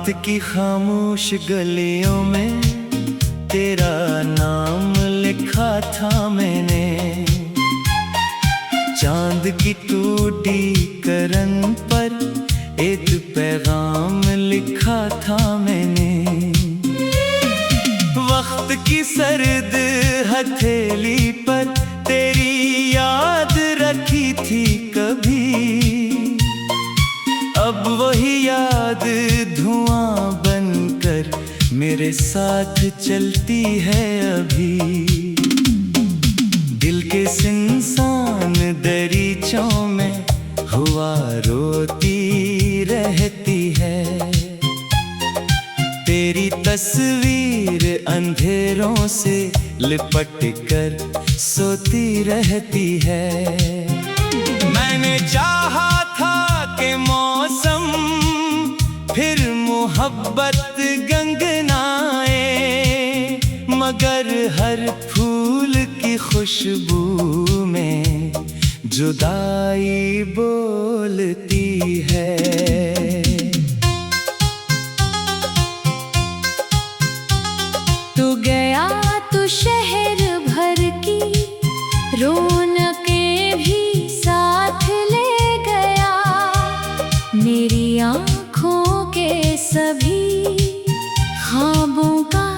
रात की खामोश गलियों में तेरा नाम लिखा था मैंने। चांद की टूटी करन पर एक पैगाम लिखा था मैंने। वक्त की सर्द हथेली पर तेरी याद रखी थी कभी। अब वही याद धुआं बनकर मेरे साथ चलती है अभी। दिल के सुनसान दरीचों में हुआ रोती रहती है। तेरी तस्वीर अंधेरों से लिपट कर सोती रहती है। मैंने चाहा था कि मौसम फिर मोहब्बत गंगनाए, मगर हर फूल की खुशबू में जुदाई बोलती है। तू गया तो शहर भर की रौनकें भी साथ ले गया। मेरी आँखों के सभी ख्वाबों का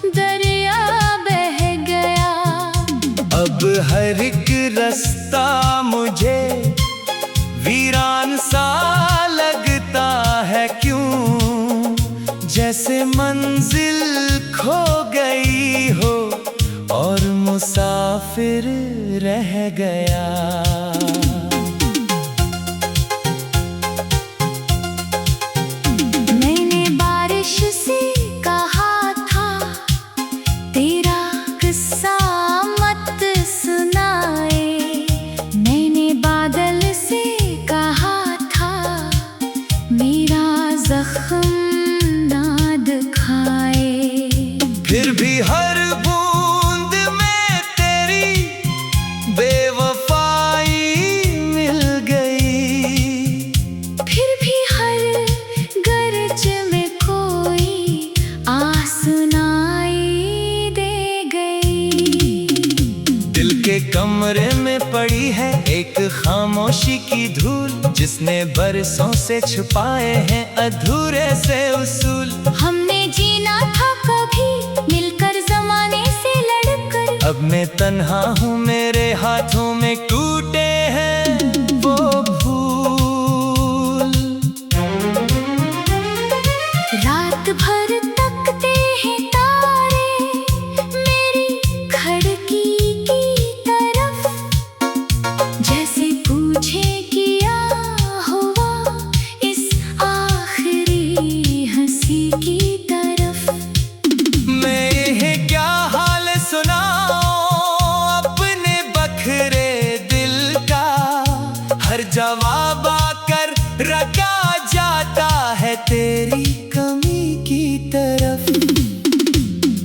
दरिया बह गया। अब हर एक रास्ता मुझे वीरान सा लगता है क्यों, जैसे मंजिल खो गई हो और मुसाफिर रह गया। मैंने बारिश से कहा था तेरा किस्सा मत सुनाए। मैंने बादल से कहा था मेरा जख्म ना दिखाए। फिर भी हर बूंद में तेरी बेवफाई मिल गई। फिर भी हर गरज में कोई आह सुनाई दे गई। दिल के कमरे में पड़ी है एक खामोशी की धूल, जिसने बरसों से छुपाए हैं अधूरे से उसूल। हमने जीना था कभी मिलकर जमाने से लड़कर। अब मैं तन्हा हूँ, मेरे हाथों में टूटे हैं वो फूल। रात भर तकते हैं तारे मेरी खिड़की की तरफ, जैसे पूछे किया हुआ इस आखिरी हंसी की तरफ। मैं यह क्या हाल सुनाऊं अपने बखरे दिल का, हर जवाब आकर रखा जाता है तेरी कमी की तरफ।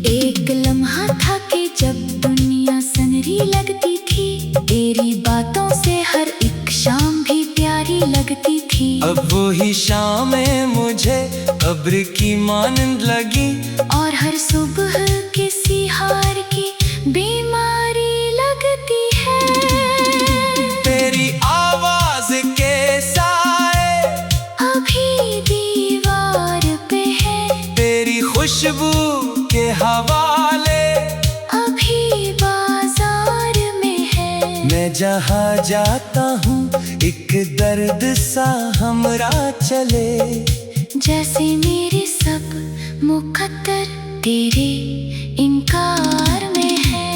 एक लम्हा था कि जब दुनिया सनरी लगती थी, तेरी बातों से हर एक शाम भी प्यारी लगती थी। अब वही शामें मुझे कब्र की मानंद लगी, और हर सुबह किसी हार की बीमारी लगती है। तेरी आवाज के साए अभी दीवार पे है, तेरी खुशबू के हवाले अभी बाजार में है। मैं जहाँ जाता हूँ एक दर्द सा हमरा चले, जैसे मेरे सब मुकद्दर तेरे इनकार में है।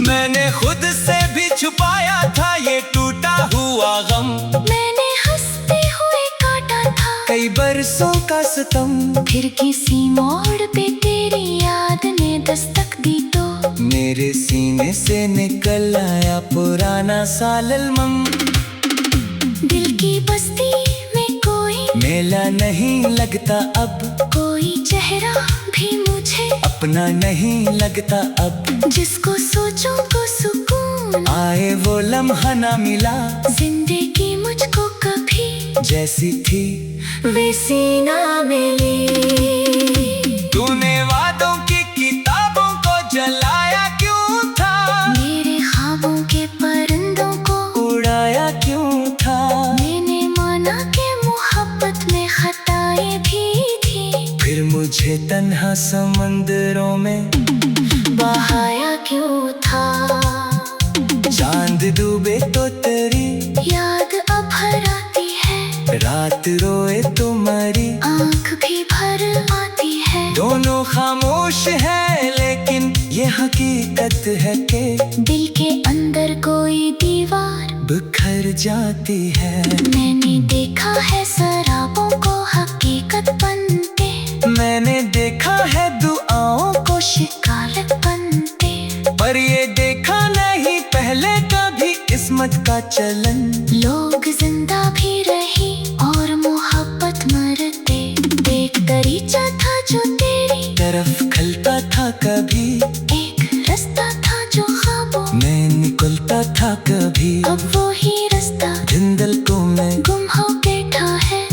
मैंने खुद से भी छुपाया था ये टूटा हुआ गम। मैंने हंसते हुए काटा था कई बरसों का सितम। फिर किसी मोड़ पे तेरी याद ने दस्तक दी तो मेरे सीने से निकल आया पुराना सालम। दिल की बस्ती में कोई मेला नहीं लगता अब, कोई चेहरा भी मुझे अपना नहीं लगता अब। जिसको सोचूं को सुकून आए वो लम्हा ना मिला, जिंदगी मुझको कभी जैसी थी वैसी ना मिली। तूने वादों की किताबों को जलाया क्यों था? मेरे ख्वाबों के परिंदों को उड़ाया क्यों था? मैंने माना कि मोहब्बत में खताएं भी थी। फिर मुझे तन्हा समंदरों में बहाया क्यों था? चांद डूबे तो तेरी याद अब हर आती है, रात रोए तो मरी आँख भी भर आती है। दोनों खामोश है लेकिन ये हकीकत है कि दिल के अंदर कोई दीवार बिखर जाती है। मैंने देखा है शराबों को हकीकत बनते, मैंने देखा है दुआओं को शिकारत बनते। पर ये देखा नहीं पहले कभी किस्मत का चलन। लोग जिंदा भी रही और मोहब्बत मरते। एक दरीचा था जो तेरी तरफ खलता था कभी, एक रास्ता था जो ख्वाबों मैं निकलता था कभी। अब वो ही रास्ता धुंधल को मैं गुम हो बैठा है।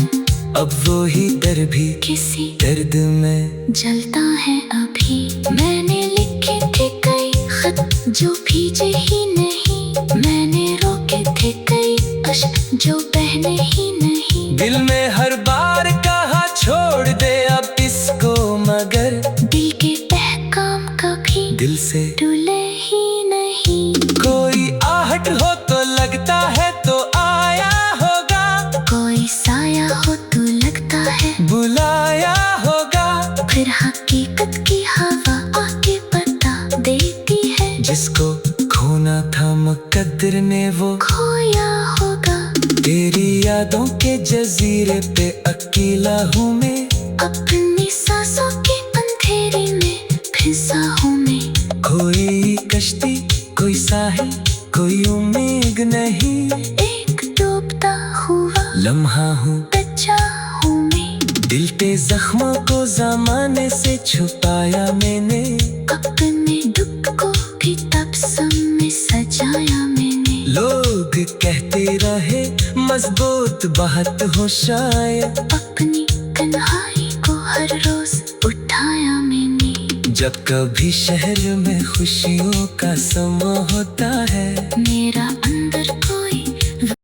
अब वो ही डर भी किसी दर्द में जलता है अभी। मैंने लिखे थे कई खत जो भीजे ही नहीं, मैंने रोके थे कई अश्क जो बहने ही नहीं। दिल में हर बार कहा छोड़ दे अब इसको, मगर दिल के पैगाम कभी दिल से डुले ही नहीं। कोई आहट हो तो लगता है तो आया होगा, कोई साया हो तो लगता है बुलाया होगा। फिर हकीकत की हवा आके बता देती है, जिसको खोना था मुकद्दर ने वो खोया होगा। तेरी यादों के जजीरे पे अकेला हूँ मैं, अपनी सांसों के अंधेरे में फिसा हूँ मैं। कोई कश्ती कोई साहिल कोई उम्मीद नहीं, एक डूबता हुआ लम्हा हूँ बच्चा हूँ मैं। दिल पे जख्मों को जमाने से छुपाया मैंने, अपने दुख को भी तबस्सुम में सजाया मैंने। लोग कहते रहे मजबूत बात हो शायद, अपनी तन्हाई को हर रोज उठाया मैंने। जब कभी शहर में खुशियों का समा होता है, मेरा